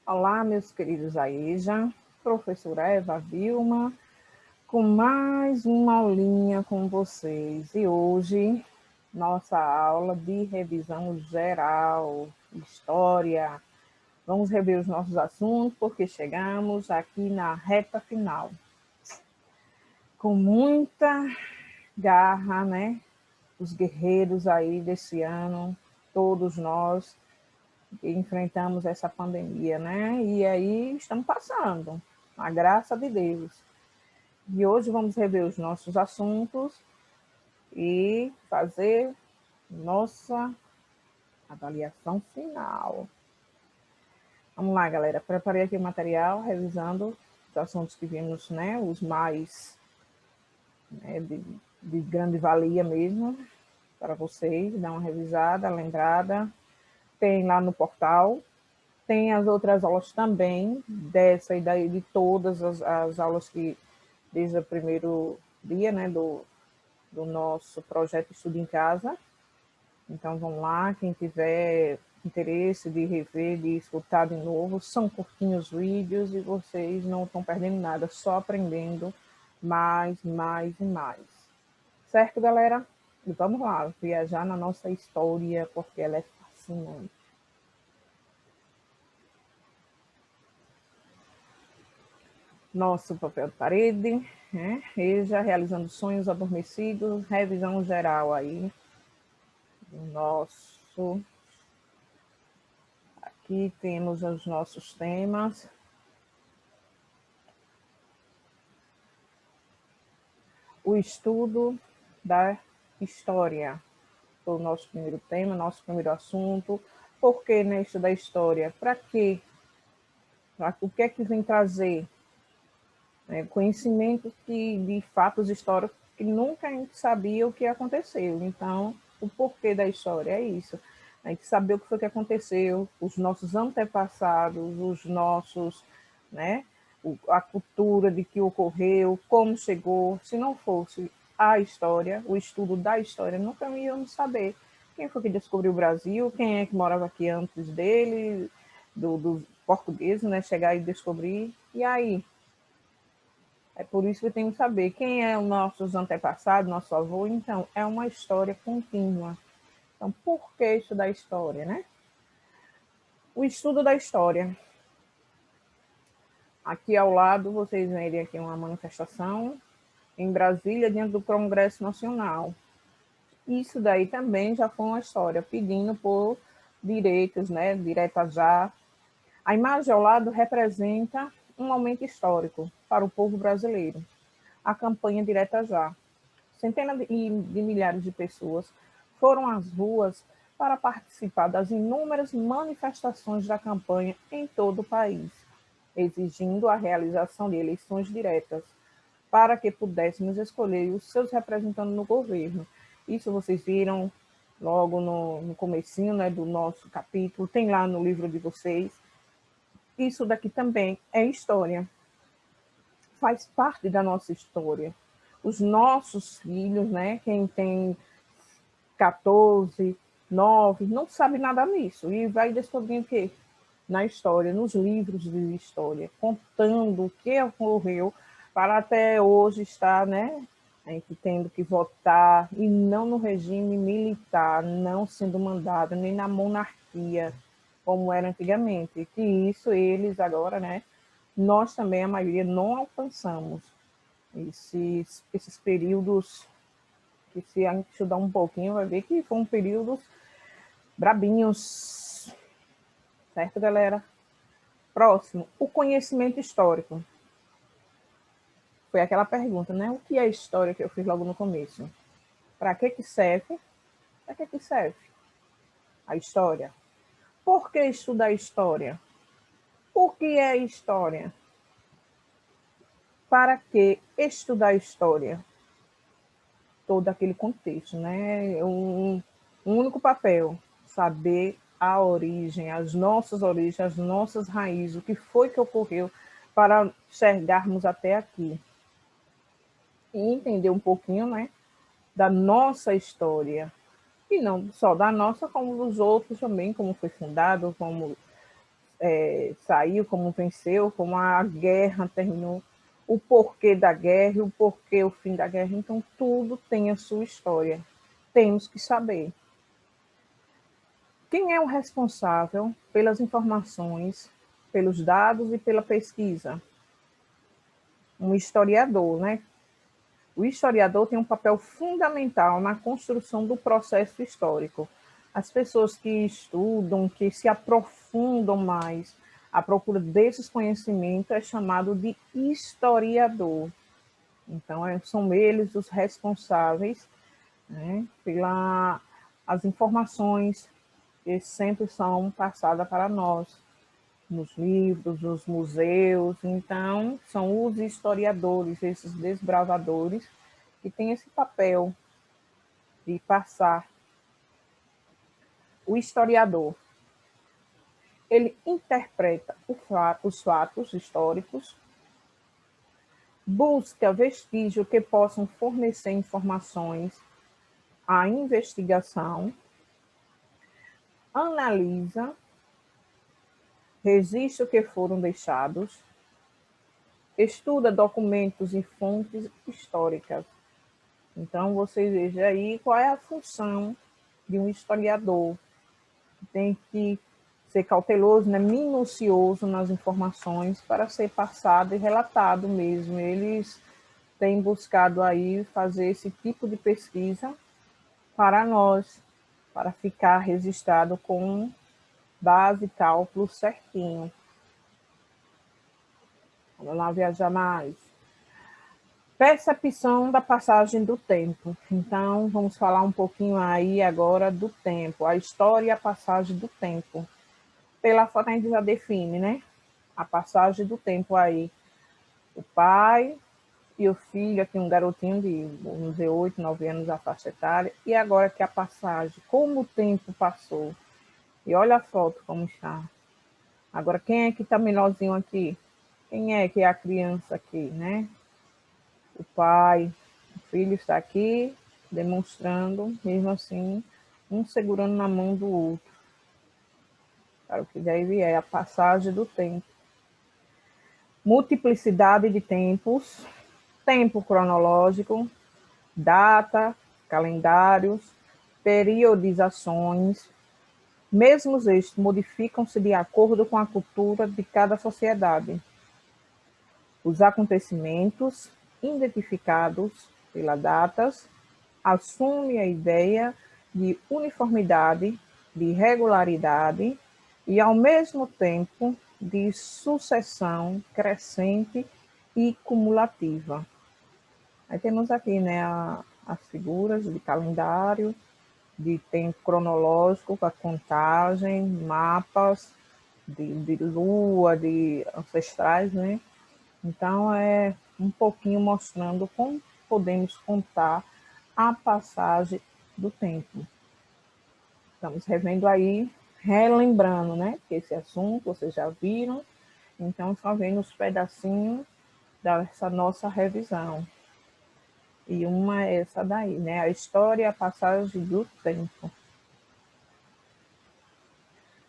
Olá, meus queridos Aeja, professora Eva Vilma, com mais uma aulinha com vocês. E hoje, nossa aula de revisão geral, história. Vamos rever os nossos assuntos, porque chegamos aqui na reta final. Com muita garra, né? Os guerreiros aí desse ano, todos nós, enfrentamos essa pandemia, né? E aí estamos passando, a graça de Deus. E hoje vamos rever os nossos assuntos e fazer nossa avaliação final. Vamos lá, galera. Preparei aqui o material, revisando os assuntos que vimos, né? Os mais de grande valia mesmo, para vocês, dar uma revisada, lembrada. Tem lá no portal. Tem as outras aulas também, dessa e daí de todas as aulas que, desde o primeiro dia, né, do nosso projeto Estudo em Casa. Então, vamos lá, quem tiver interesse de rever, de escutar de novo, são curtinhos vídeos e vocês não estão perdendo nada, só aprendendo mais e mais. Certo, galera? E vamos lá, viajar na nossa história, porque ela é fascinante. Nosso papel de parede, né? Eja, realizando sonhos adormecidos, revisão geral aí do nosso. Aqui temos os nossos temas. O estudo da história foi o nosso primeiro tema, nosso primeiro assunto. Por que, né, estudar história? Para quê? O que é que vem trazer? Conhecimento de fatos históricos que nunca a gente sabia o que aconteceu. Então, o porquê da história é isso. A gente saber o que foi que aconteceu, os nossos antepassados, os nossos, né, a cultura de que ocorreu, como chegou. Se não fosse a história, o estudo da história, nunca íamos saber quem foi que descobriu o Brasil, quem é que morava aqui antes dele, do português, né, chegar e descobrir. E aí? É por isso que temos que saber quem é os nossos antepassados, nosso avô. Então, é uma história contínua. Então, por que estudar história, né? O estudo da história. Aqui ao lado, vocês verem aqui uma manifestação em Brasília, diante do Congresso Nacional. Isso daí também já foi uma história, pedindo por direitos, né? Direta já. A imagem ao lado representa um momento histórico para o povo brasileiro. A campanha Direta Já. Centenas de milhares de pessoas foram às ruas para participar das inúmeras manifestações da campanha em todo o país, exigindo a realização de eleições diretas, para que pudéssemos escolher os seus representantes no governo. Isso vocês viram logo no comecinho, né, do nosso capítulo, tem lá no livro de vocês. Isso daqui também é história, faz parte da nossa história. Os nossos filhos, né, quem tem 14, 9, não sabe nada disso e vai descobrindo o quê? Na história, nos livros de história, contando o que ocorreu para até hoje estar, né, a gente tendo que votar e não no regime militar, não sendo mandado nem na monarquia, como era antigamente, que isso eles agora, né, nós também, a maioria, não alcançamos esses períodos que, se a gente estudar um pouquinho, vai ver que foram períodos brabinhos. Certo, galera? Próximo, o conhecimento histórico. Foi aquela pergunta, né? O que é história que eu fiz logo no começo? Para que serve? Para que serve a história? Por que estudar história? Por que é história? Para que estudar história? Todo aquele contexto, né? Um único papel, saber a origem, as nossas raízes, o que foi que ocorreu para chegarmos até aqui. E entender um pouquinho, né, da nossa história. E não só da nossa, como dos outros também, como foi fundado, como saiu, como venceu, como a guerra terminou, o porquê da guerra, o porquê o fim da guerra. Então, tudo tem a sua história. Temos que saber. Quem é o responsável pelas informações, pelos dados e pela pesquisa? Um historiador, né? O historiador tem um papel fundamental na construção do processo histórico. As pessoas que estudam, que se aprofundam mais à procura desses conhecimentos é chamado de historiador. Então, são eles os responsáveis, né, pelas informações que sempre são passadas para nós, nos livros, nos museus. Então, são os historiadores, esses desbravadores, que têm esse papel de passar. O historiador, ele interpreta os fatos históricos, busca vestígios que possam fornecer informações à investigação, analisa registros que foram deixados, estuda documentos e fontes históricas. Então, vocês vejam aí qual é a função de um historiador. Tem que ser cauteloso, né, minucioso nas informações para ser passado e relatado mesmo. Eles têm buscado aí fazer esse tipo de pesquisa para nós, para ficar registrado com base e cálculo certinho. Vamos lá viajar mais. Percepção da passagem do tempo. Então, vamos falar um pouquinho aí agora do tempo, a história e a passagem do tempo. Pela foto a gente já define, né? A passagem do tempo aí. O pai e o filho, aqui um garotinho de, vamos dizer, 8, 9 anos a faixa etária, e agora que a passagem, como o tempo passou. E olha a foto como está. Agora, quem é que está menorzinho aqui? Quem é que é a criança aqui, né? O pai, o filho está aqui, demonstrando, mesmo assim, um segurando na mão do outro. Para o que deve é a passagem do tempo. Multiplicidade de tempos, tempo cronológico, data, calendários, periodizações, mesmo estes modificam-se de acordo com a cultura de cada sociedade. Os acontecimentos identificados pelas datas assumem a ideia de uniformidade, de regularidade e, ao mesmo tempo, de sucessão crescente e cumulativa. Aí temos aqui, né, as figuras de calendário, de tempo cronológico, com a contagem, mapas de lua, de ancestrais, né? Então, é um pouquinho mostrando como podemos contar a passagem do tempo. Estamos revendo aí, relembrando, né? Que esse assunto vocês já viram, então só vendo os pedacinhos dessa nossa revisão. E uma é essa daí, né? A história e a passagem do tempo.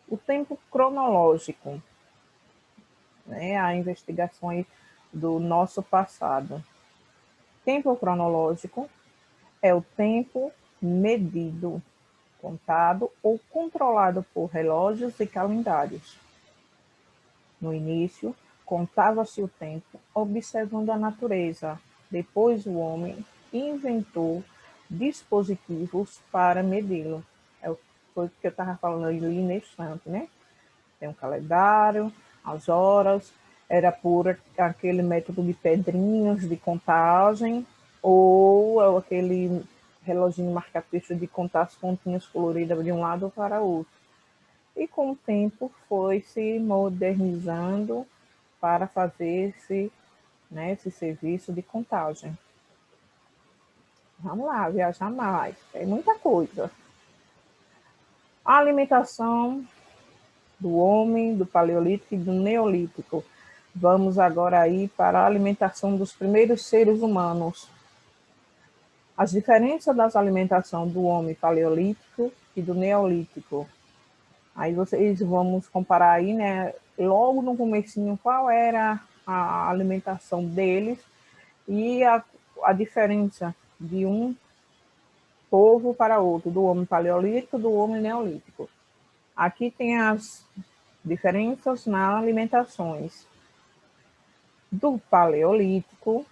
O tempo cronológico, né? A investigação aí do nosso passado. Tempo cronológico é o tempo medido, contado ou controlado por relógios e calendários. No início, contava-se o tempo observando a natureza. Depois, o homem inventou dispositivos para medi-lo. Foi o que eu estava falando ali nesse instante, né? Tem um calendário, as horas, era por aquele método de pedrinhas de contagem, ou aquele reloginho marca-texto de contar as pontinhas coloridas de um lado para o outro. E com o tempo foi se modernizando para fazer esse serviço de contagem. Vamos lá, viajar mais. Tem muita coisa. A alimentação do homem, do paleolítico e do neolítico. Vamos agora aí para a alimentação dos primeiros seres humanos. As diferenças das alimentações do homem paleolítico e do neolítico. Aí vocês vamos comparar aí, né, logo no comecinho, qual era a alimentação deles e a diferença de um povo para outro, do homem paleolítico do homem neolítico. Aqui tem as diferenças nas alimentações do paleolítico: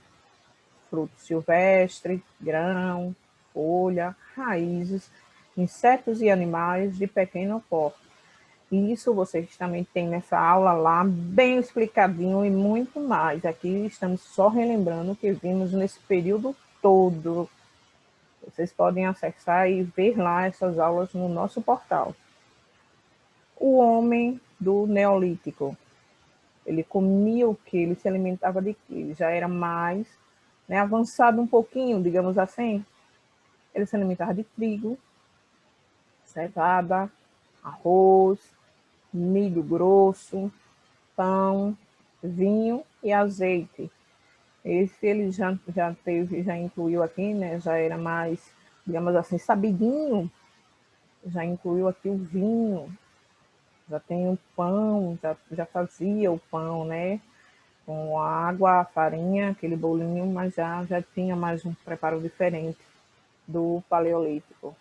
fruto silvestre, grão, folha, raízes, insetos e animais de pequeno porte. E isso vocês também têm nessa aula lá, bem explicadinho e muito mais. Aqui estamos só relembrando o que vimos nesse período todo. Vocês podem acessar e ver lá essas aulas no nosso portal. O homem do Neolítico, ele comia o que? Ele se alimentava de quê? Ele já era mais, né, avançado um pouquinho, digamos assim. Ele se alimentava de trigo, cevada, arroz, milho grosso, pão, vinho e azeite. Esse ele já incluiu aqui, né? Já era mais, digamos assim, sabidinho. Já incluiu aqui o vinho, já tem o pão, já fazia o pão, né? Com água, farinha, aquele bolinho, mas já tinha mais um preparo diferente do paleolítico.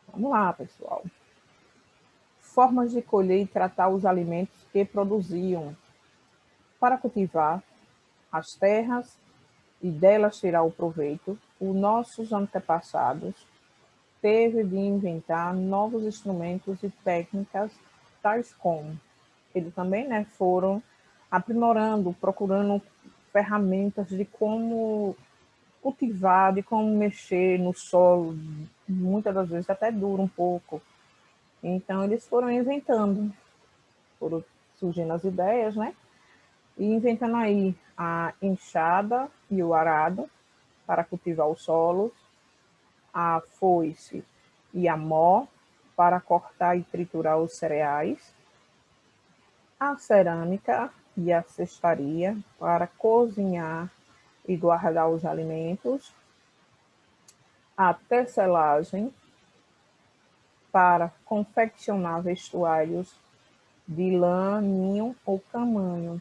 Vamos lá, pessoal. Formas de colher e tratar os alimentos que produziam. Para cultivar as terras e delas tirar o proveito, os nossos antepassados teve de inventar novos instrumentos e técnicas, tais como eles também, né, foram aprimorando, procurando ferramentas de como cultivar, de como mexer no solo, muitas das vezes até dura um pouco. Então eles foram inventando, foram surgindo as ideias, né? E inventando aí a enxada e o arado para cultivar o solo, a foice e a mó para cortar e triturar os cereais, a cerâmica e a cestaria para cozinhar e guardar os alimentos, a tecelagem para confeccionar vestuários de lã, linho ou camanho.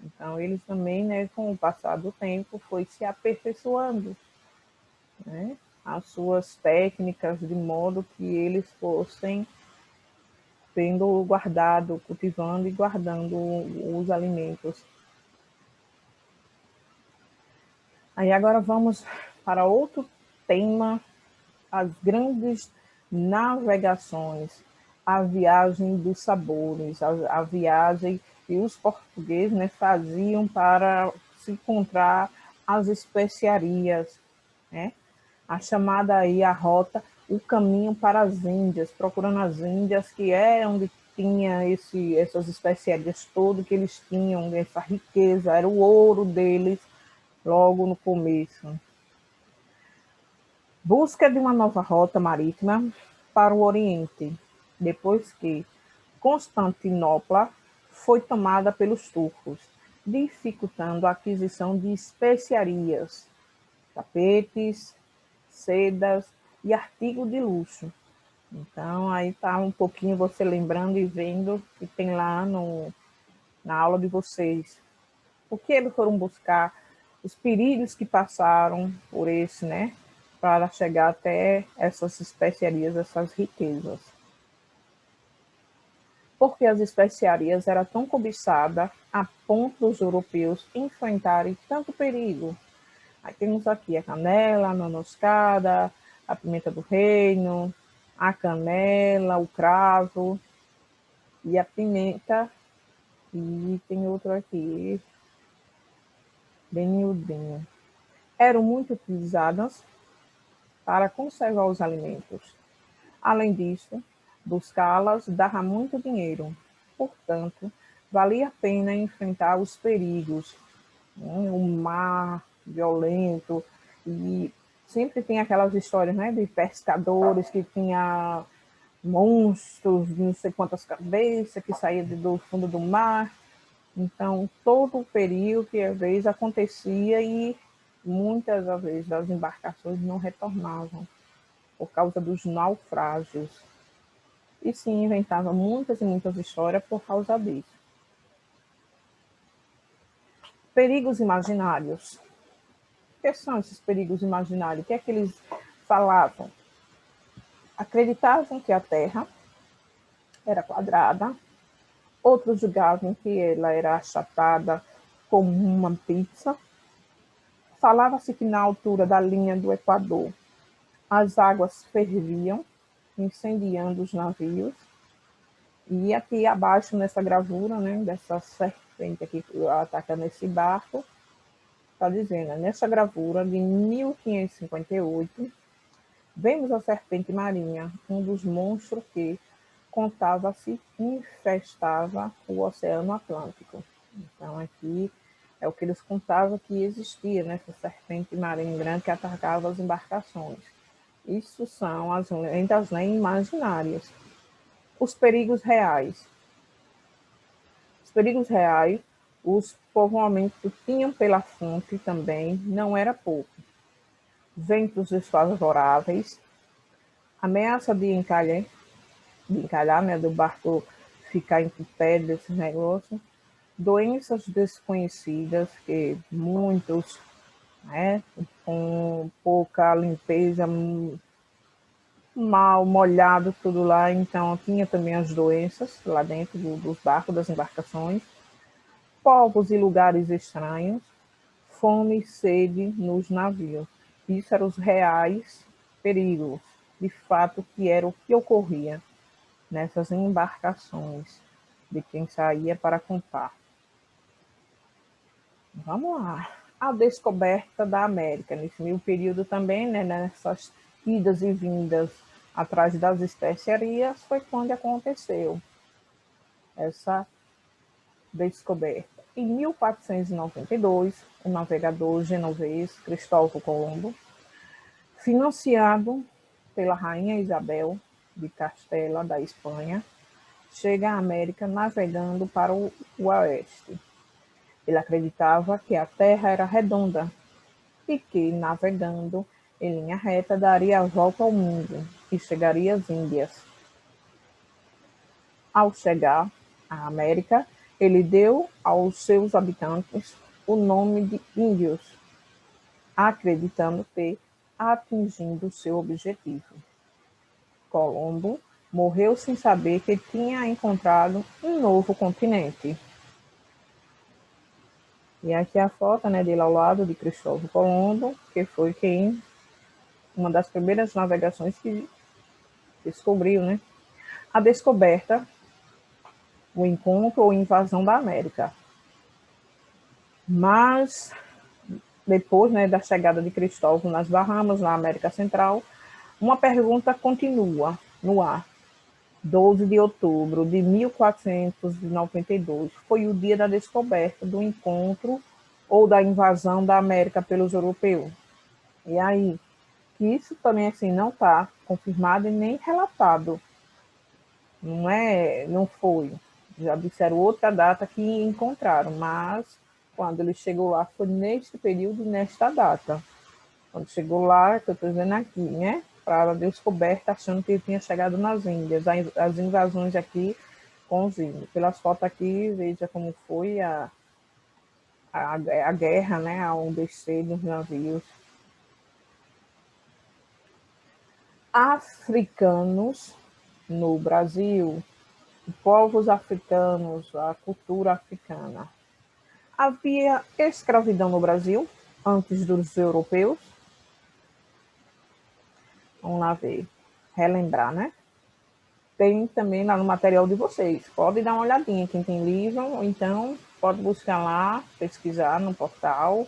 Então, eles também, né, com o passar do tempo, foi se aperfeiçoando, né, as suas técnicas, de modo que eles fossem tendo guardado, cultivando e guardando os alimentos. Aí agora vamos para outro tema: as grandes navegações, a viagem dos sabores, a viagem que os portugueses, né, faziam para se encontrar as especiarias, né? A chamada aí a rota, o caminho para as Índias, procurando as Índias, que é onde tinha essas especiarias todas que eles tinham, essa riqueza, era o ouro deles logo no começo. Busca de uma nova rota marítima para o Oriente, depois que Constantinopla foi tomada pelos turcos, dificultando a aquisição de especiarias, tapetes, sedas e artigos de luxo. Então, aí está um pouquinho você lembrando e vendo que tem lá na aula de vocês. O que eles foram buscar, os perigos que passaram por esse, né? Para chegar até essas especiarias, essas riquezas. Porque as especiarias eram tão cobiçadas a ponto dos europeus enfrentarem tanto perigo. Aí temos aqui a canela, a nonoscada, a pimenta do reino, a canela, o cravo e a pimenta. E tem outro aqui, bem miudinho. Eram muito utilizadas para conservar os alimentos. Além disso, buscá-las dava muito dinheiro. Portanto, valia a pena enfrentar os perigos, né? O mar violento, e sempre tem aquelas histórias, né, de pescadores que tinha monstros de não sei quantas cabeças que saíam do fundo do mar. Então, todo o perigo que às vezes acontecia e muitas das vezes as embarcações não retornavam por causa dos naufrágios. e se inventava muitas e muitas histórias por causa disso. Perigos imaginários. O que são esses perigos imaginários? O que é que eles falavam? Acreditavam que a Terra era quadrada, outros julgavam que ela era achatada como uma pizza. Falava-se que na altura da linha do Equador as águas ferviam, incendiando os navios. E aqui abaixo, nessa gravura, né, dessa serpente aqui que ataca nesse barco, está dizendo, nessa gravura de 1558, vemos a serpente marinha, um dos monstros que contava-se infestava o Oceano Atlântico. Então aqui é o que eles contavam que existia, né, essa serpente marinha grande que atacava as embarcações. Isso são as lendas imaginárias. Os perigos reais. Os perigos reais, os povoamentos tinham pela fonte também, não era pouco. Ventos desfavoráveis, ameaça de encalhar, né, do barco ficar em pé desse negócio, doenças desconhecidas, que muitos, né, com pouca limpeza, mal molhado tudo lá, então tinha também as doenças lá dentro dos barcos, das embarcações, povos e lugares estranhos, fome e sede nos navios. Isso eram os reais perigos, de fato, que era o que ocorria nessas embarcações de quem saía para comprar. Vamos lá. A descoberta da América, nesse meio período também, né, nessas idas e vindas atrás das especiarias, foi quando aconteceu essa descoberta. Em 1492, o navegador genovês Cristóvão Colombo, financiado pela rainha Isabel de Castela, da Espanha, chega à América navegando para o oeste. Ele acreditava que a Terra era redonda e que, navegando em linha reta, daria a volta ao mundo e chegaria às Índias. Ao chegar à América, ele deu aos seus habitantes o nome de índios, acreditando ter atingido seu objetivo. Colombo morreu sem saber que tinha encontrado um novo continente. E aqui a foto, né, dele ao lado de Cristóvão Colombo, que foi uma das primeiras navegações que descobriu, né, a descoberta, o encontro ou invasão da América. Mas depois, né, da chegada de Cristóvão nas Bahamas, na América Central, uma pergunta continua no ar. 12 de outubro de 1492 foi o dia da descoberta do encontro ou da invasão da América pelos europeus. E aí, que isso também assim não está confirmado e nem relatado. Não foi. Já disseram outra data que encontraram, mas quando ele chegou lá foi neste período, nesta data. Quando chegou lá, que eu estou dizendo aqui, né? Para a descoberta, achando que ele tinha chegado nas Índias, as invasões aqui com os índios. Pelas fotos aqui, veja como foi a guerra, né? Ao descer dos navios. Africanos no Brasil, povos africanos, a cultura africana. Havia escravidão no Brasil antes dos europeus? Vamos lá ver, relembrar, né? Tem também lá no material de vocês. Pode dar uma olhadinha, quem tem livro, ou então pode buscar lá, pesquisar no portal.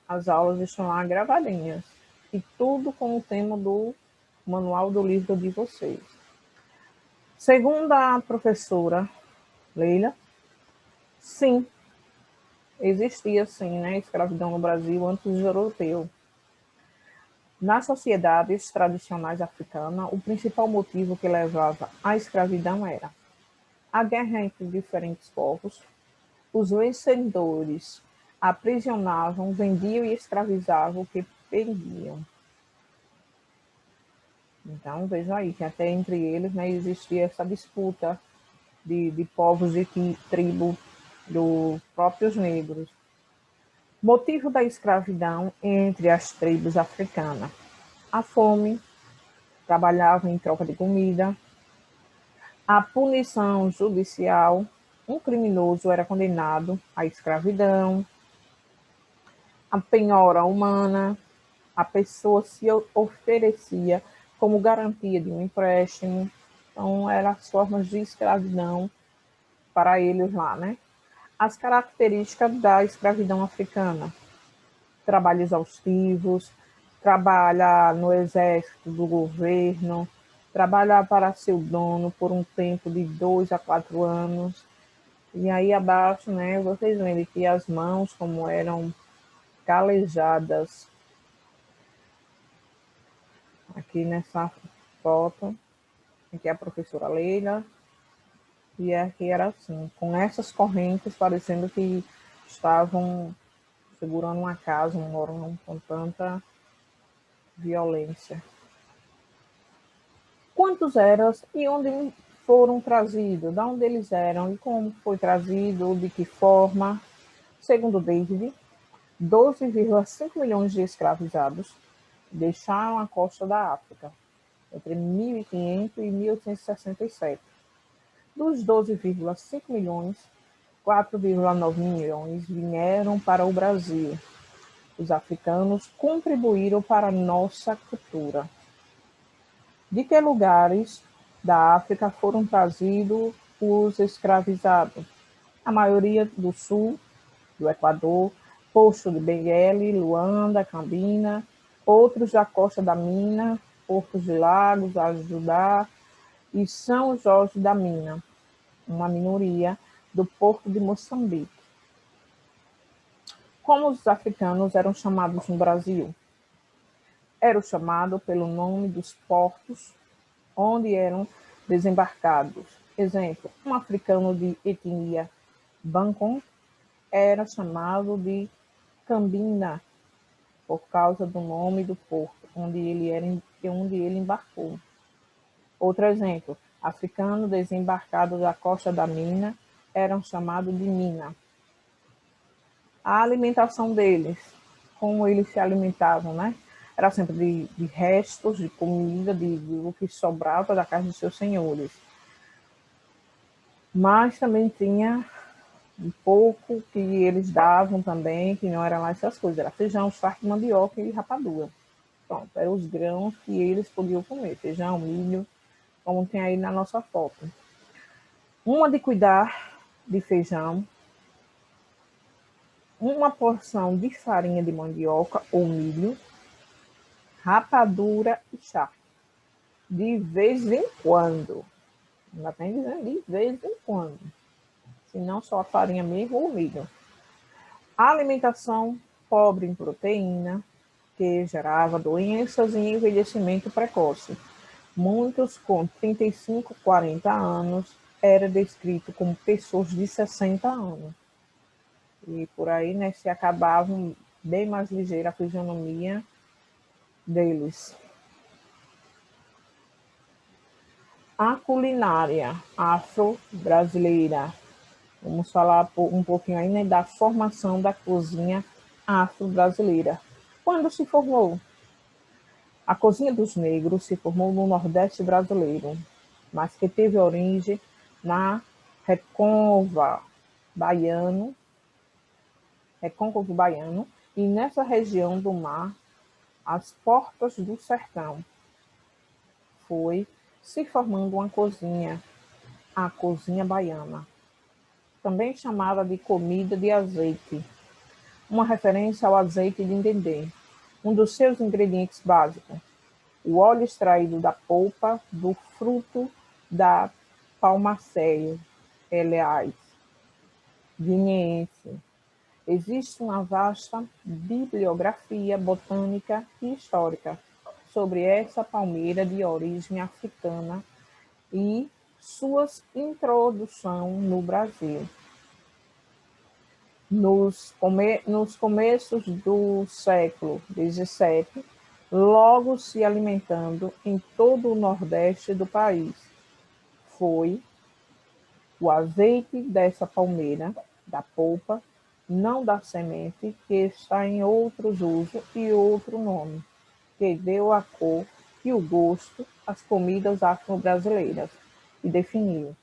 As aulas estão lá gravadinhas. E tudo com o tema do manual do livro de vocês. Segundo a professora Leila, sim, existia sim, né, escravidão no Brasil antes dos europeus. Nas sociedades tradicionais africanas, o principal motivo que levava à escravidão era a guerra entre diferentes povos. Os vencedores aprisionavam, vendiam e escravizavam o que perdiam. Então, veja aí que até entre eles, né, existia essa disputa de povos e tribos dos próprios negros. Motivo da escravidão entre as tribos africanas: a fome, trabalhavam em troca de comida, a punição judicial, um criminoso era condenado à escravidão, a penhora humana, a pessoa se oferecia como garantia de um empréstimo. Então, eram as formas de escravidão para eles lá, né? As características da escravidão africana: trabalho exaustivos, trabalhar no exército do governo, trabalhar para seu dono por um tempo de 2 a 4 anos. E aí abaixo, né, vocês veem que as mãos, como eram calejadas, aqui nessa foto, aqui é a professora Leila, e aqui era assim, com essas correntes, parecendo que estavam segurando uma casa, um morão com tanta violência. Quantos eram e onde foram trazidos? De onde eles eram e como foi trazido, de que forma? Segundo David, 12,5 milhões de escravizados deixaram a costa da África entre 1500 e 1867. Dos 12,5 milhões, 4,9 milhões vieram para o Brasil. Os africanos contribuíram para a nossa cultura. De que lugares da África foram trazidos os escravizados? A maioria do sul, do Equador, Poço de Benguela, Luanda, Cambina, outros da costa da Mina, Portos de Lagos, Ajudá e São Jorge da Mina, uma minoria do porto de Moçambique. Como os africanos eram chamados no Brasil? Eram chamados pelo nome dos portos onde eram desembarcados. Exemplo, um africano de etnia Bancom era chamado de Cambina, por causa do nome do porto onde ele embarcou. Outro exemplo, africano desembarcado da costa da Mina eram chamados de Mina. A alimentação deles, como eles se alimentavam, né? Era sempre de restos de comida, do que sobrava da casa de seus senhores. Mas também tinha um pouco que eles davam também, que não era lá essas coisas, era feijão, farto de mandioca e rapadura. Pronto, eram os grãos que eles podiam comer, feijão, milho, como tem aí na nossa foto. Uma de cuidar de feijão, uma porção de farinha de mandioca ou milho, rapadura e chá. De vez em quando. Ainda tem dizendo de vez em quando. Se não só a farinha mesmo ou o milho. A alimentação pobre em proteína, que gerava doenças e envelhecimento precoce. Muitos com 35, 40 anos eram descritos como pessoas de 60 anos. E por aí, né, se acabavam bem mais ligeira a fisionomia deles. A culinária afro-brasileira. Vamos falar um pouquinho aí, né, da formação da cozinha afro-brasileira. Quando se formou? A cozinha dos negros se formou no Nordeste brasileiro, mas que teve origem na Recôncavo Baiano, e nessa região do mar, às portas do sertão, foi se formando uma cozinha, a cozinha baiana, também chamada de comida de azeite, uma referência ao azeite de dendê, um dos seus ingredientes básicos, o óleo extraído da polpa do fruto da palmacéia, Eleais guineense. Existe uma vasta bibliografia botânica e histórica sobre essa palmeira de origem africana e suas introdução no Brasil. Nos começos do século XVII, logo se alimentando em todo o nordeste do país. Foi o azeite dessa palmeira, da polpa, não da semente, que está em outros usos e outro nome, que deu a cor e o gosto às comidas afro-brasileiras e definiu,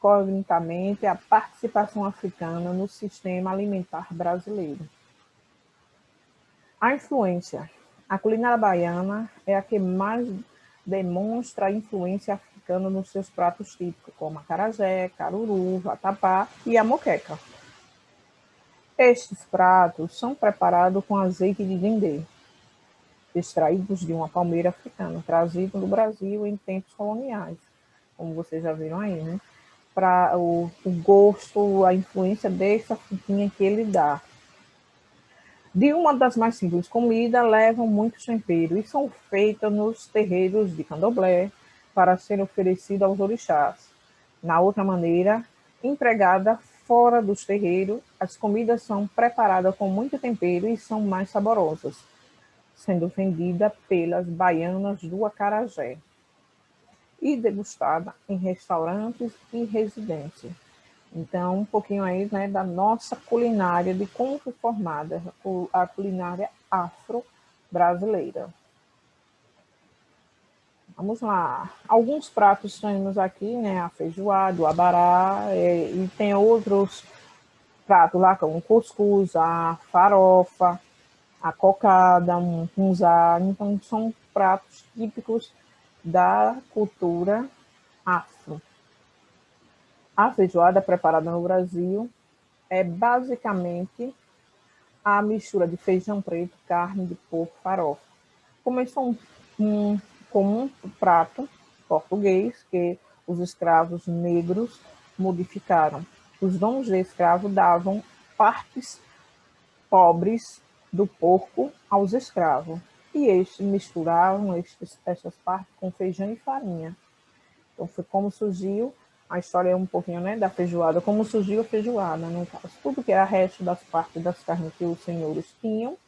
cognitivamente, a participação africana no sistema alimentar brasileiro. A influência. A culinária baiana é a que mais demonstra a influência africana nos seus pratos típicos, como acarajé, caruru, vatapá e a moqueca. Estes pratos são preparados com azeite de dendê, extraídos de uma palmeira africana, trazido do Brasil em tempos coloniais, como vocês já viram aí, né? Para o gosto, a influência dessa frutinha que ele dá. De uma das mais simples comidas, levam muito tempero e são feitas nos terreiros de candomblé para serem oferecidas aos orixás. Na outra maneira, empregada fora dos terreiros, as comidas são preparadas com muito tempero e são mais saborosas, sendo vendida pelas baianas do acarajé e degustada em restaurantes e residências. Então, um pouquinho aí, né, da nossa culinária, de como foi formada a culinária afro-brasileira. Vamos lá. Alguns pratos temos aqui, né, a feijoada, o abará, e tem outros pratos lá, como o cuscuz, a farofa, a cocada, um punzá. Então, são pratos típicos da cultura afro. A feijoada preparada no Brasil é basicamente a mistura de feijão preto, carne de porco, farofa. Começou como um prato português que os escravos negros modificaram. Os donos de escravo davam partes pobres do porco aos escravos e estes misturavam essas partes com feijão e farinha. Então foi como surgiu a história é um pouquinho, né, da feijoada, como surgiu a feijoada, no caso. Tudo que era resto das partes das carnes que os senhores tinham,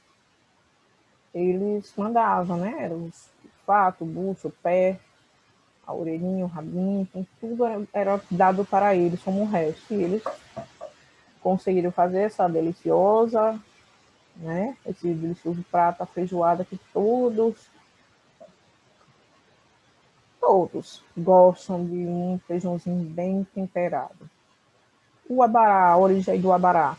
eles mandavam, né? Era o fato, o bucho, o pé, a orelhinha, o rabinho, então tudo era dado para eles como o resto. E eles conseguiram fazer essa deliciosa, né? Esse delicioso prato, a feijoada que todos gostam de um feijãozinho bem temperado. O abará, a origem do abará.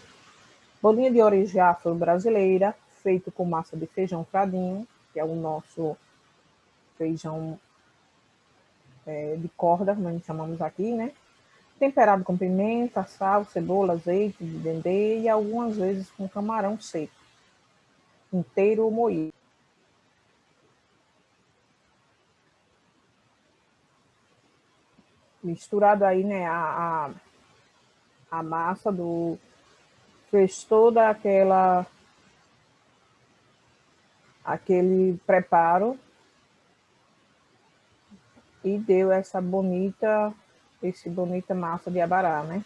Bolinha de origem afro-brasileira, feito com massa de feijão fradinho, que é o nosso feijão de corda, como a gente chamamos aqui, né? Temperado com pimenta, sal, cebola, azeite de dendê e algumas vezes com camarão seco, inteiro ou moído. Misturado aí, né, a massa fez toda aquele preparo e deu esse bonita massa de abará, né?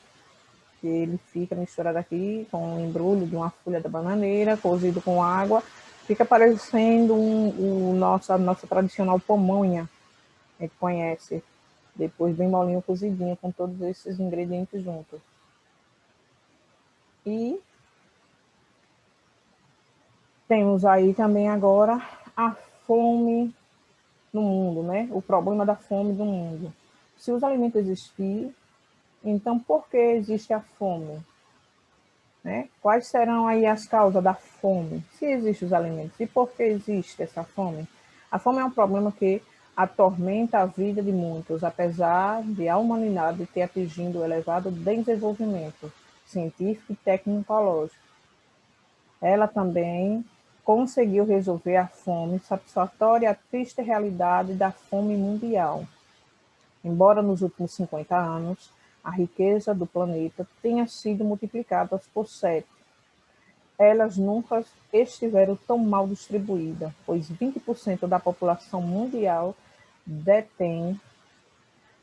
Que ele fica misturado aqui com o embrulho de uma folha da bananeira, cozido com água, fica parecendo a nossa tradicional pamonha, a gente conhece, depois bem molinho cozidinho, com todos esses ingredientes juntos. E temos aí também agora a fome no mundo, né? O problema da fome do mundo. Se os alimentos existirem, então por que existe a fome? Né? Quais serão aí as causas da fome? Se existem os alimentos, e por que existe essa fome? A fome é um problema que atormenta a vida de muitos, apesar de a humanidade ter atingido o elevado desenvolvimento científico e tecnológico. Ela também conseguiu resolver a fome satisfatória e a triste realidade da fome mundial. Embora nos últimos 50 anos a riqueza do planeta tenha sido multiplicada por 7, elas nunca estiveram tão mal distribuídas, pois 20% da população mundial detém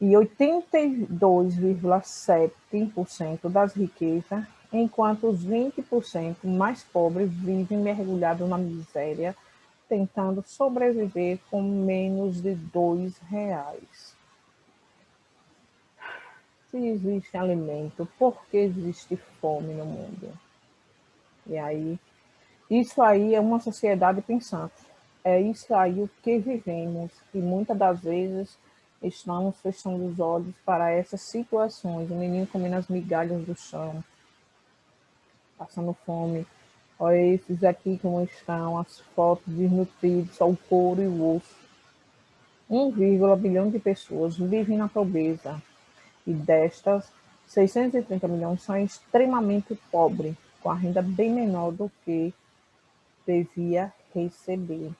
e 82,7% das riquezas, enquanto os 20% mais pobres vivem mergulhados na miséria tentando sobreviver com menos de R$ 2. Se existe alimento, por que existe fome no mundo? E aí, isso aí é uma sociedade pensante. É isso aí o que vivemos. E muitas das vezes estamos fechando os olhos para essas situações. O menino comendo as migalhas do chão, passando fome. Olha esses aqui como estão, as fotos desnutridos, só o couro e o osso. 1, bilhão de pessoas vivem na pobreza. E destas, 630 milhões são extremamente pobres, com a renda bem menor do que devia receber.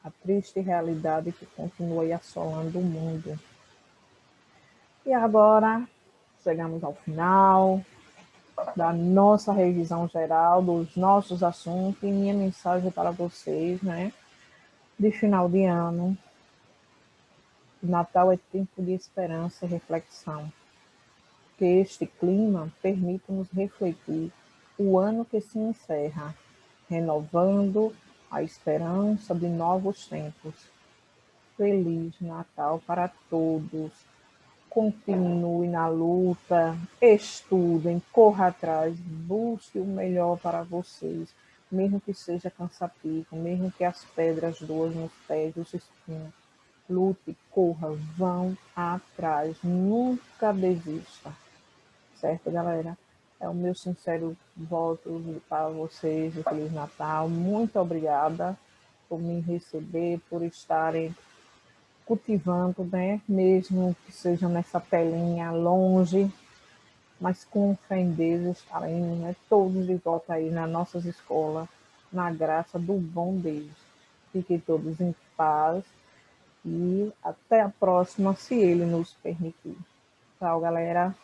A triste realidade que continua assolando o mundo. E agora, chegamos ao final da nossa revisão geral, dos nossos assuntos, e minha mensagem para vocês, né? De final de ano. Natal é tempo de esperança e reflexão. Que este clima permita-nos refletir o ano que se encerra, renovando a esperança de novos tempos. Feliz Natal para todos. Continue na luta, estudem, corra atrás, busque o melhor para vocês, mesmo que seja cansativo, mesmo que as pedras doas nos pés, os espinhos. Lute, corra, vão atrás, nunca desista. Certo, galera? É o meu sincero voto para vocês de Feliz Natal. Muito obrigada por me receber, por estarem cultivando, né? Mesmo que seja nessa telinha longe, mas com fé em Deus estaremos, né? Todos de volta aí nas nossas escolas, na graça do bom Deus. Fiquem todos em paz e até a próxima, se Ele nos permitir. Tchau, galera.